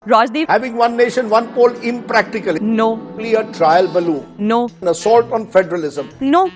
Rajdeep? Having one nation, one poll, impractical. No. Only a trial balloon. No. An assault on federalism. No.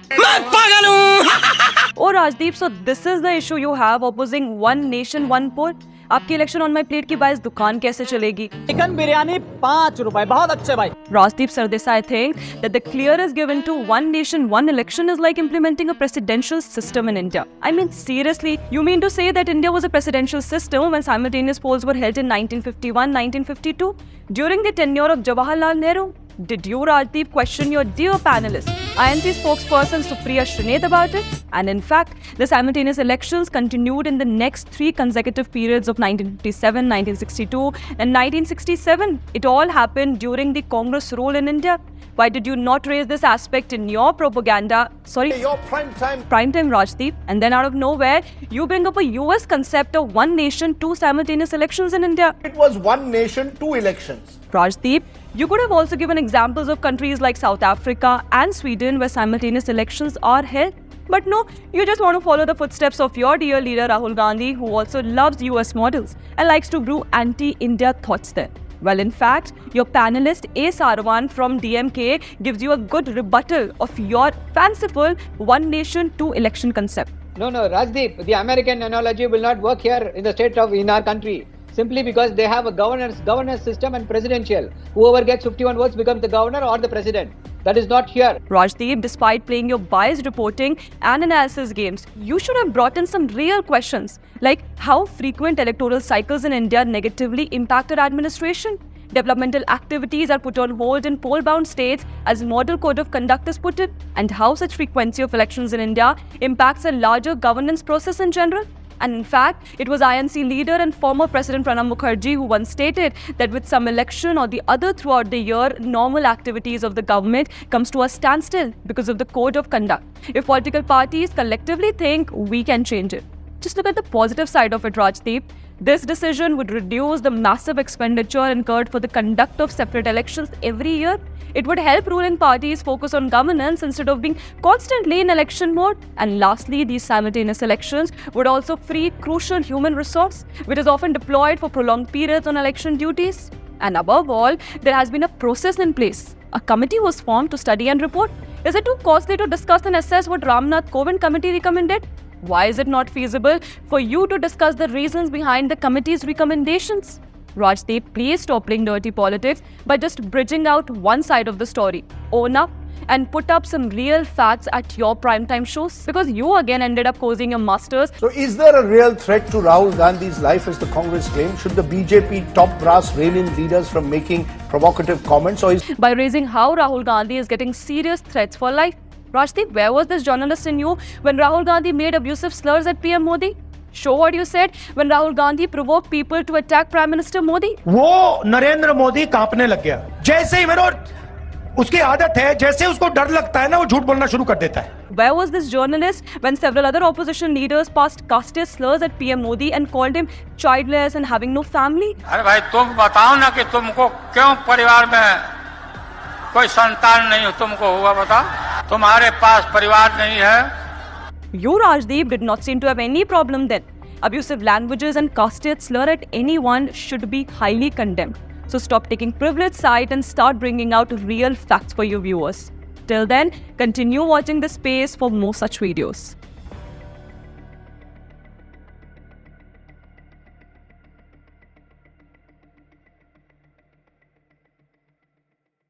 Oh Rajdeep, so this is the issue you have opposing one nation, one poll? आपकी election on my plate की बाइस दुकान कैसे चलेगी? Chicken biryani 5 रुपए, बहुत अच्छे भाई. Rajdeep Sardesai, I think that the clearest given to one nation, one election is like implementing a presidential system in India. I mean, seriously, you mean to say that India was a presidential system when simultaneous polls were held in 1951, 1952? During the tenure of Jawaharlal Nehru? Did you, Rajdeep, question your dear panelist, INC spokesperson Supriya Shrineth about it? And in fact, the simultaneous elections continued in the next 3 consecutive periods of 1957, 1962 and 1967. It all happened during the Congress rule in India. Why did you not raise this aspect in your propaganda? Sorry, Your prime time. Primetime Rajdeep, and then out of nowhere, you bring up a US concept of one nation, 2 simultaneous elections in India. It was one nation, 2 elections. Rajdeep, you could have also given examples of countries like South Africa and Sweden where simultaneous elections are held. But no, you just want to follow the footsteps of your dear leader Rahul Gandhi, who also loves US models and likes to brew anti-India thoughts there. Well, in fact, your panelist A. Sarwan from DMK gives you a good rebuttal of your fanciful one nation, 2 election concept. No, Rajdeep, the American analogy will not work here in our country. Simply because they have a governance system and presidential. Whoever gets 51 votes becomes the governor or the president. That is not here. Rajdeep, despite playing your biased reporting and analysis games, you should have brought in some real questions, like how frequent electoral cycles in India negatively impacted administration. Developmental activities are put on hold in poll-bound states as Model Code of Conduct is put in, and how such frequency of elections in India impacts a larger governance process in general. And in fact, it was INC leader and former President Pranab Mukherjee who once stated that with some election or the other throughout the year, normal activities of the government comes to a standstill because of the code of conduct. If political parties collectively think we can change it. Just look at the positive side of it, Rajdeep. This decision would reduce the massive expenditure incurred for the conduct of separate elections every year. It would help ruling parties focus on governance instead of being constantly in election mode. And lastly, these simultaneous elections would also free crucial human resource, which is often deployed for prolonged periods on election duties. And above all, there has been a process in place. A committee was formed to study and report. Is it too costly to discuss and assess what Ramnath Kovind committee recommended? Why is it not feasible for you to discuss the reasons behind the committee's recommendations? Rajdeep, please stop playing dirty politics by just bridging out one side of the story. Own up and put up some real facts at your primetime shows, because you again ended up causing your masters. So is there a real threat to Rahul Gandhi's life as the Congress claims? Should the BJP top brass rein in leaders from making provocative comments, or is By raising how Rahul Gandhi is getting serious threats for life. Rajdeep, where was this journalist in you when Rahul Gandhi made abusive slurs at PM Modi? Show what you said when Rahul Gandhi provoked people to attack Prime Minister Modi. वो नरेंद्र मोदी कांपने लग गया जैसे ही मेरे उसकी आदत है जैसे उसको डर लगता है ना वो झूठ बोलना शुरू कर देता है. Where was this journalist when several other opposition leaders passed casteist slurs at PM Modi and called him childless and having no family? अरे भाई तुम बताओ ना कि तुमको क्यों परिवार में कोई संतान नहीं तुमको हुआ, बताओ. तुम्हारे पास परिवार नहीं है. You, Rajdeep, did not seem to have any problem then. Abusive languages and casteist slur at anyone should be highly condemned. So stop taking privileged side and start bringing out real facts for your viewers. Till then, continue watching this space for more such videos.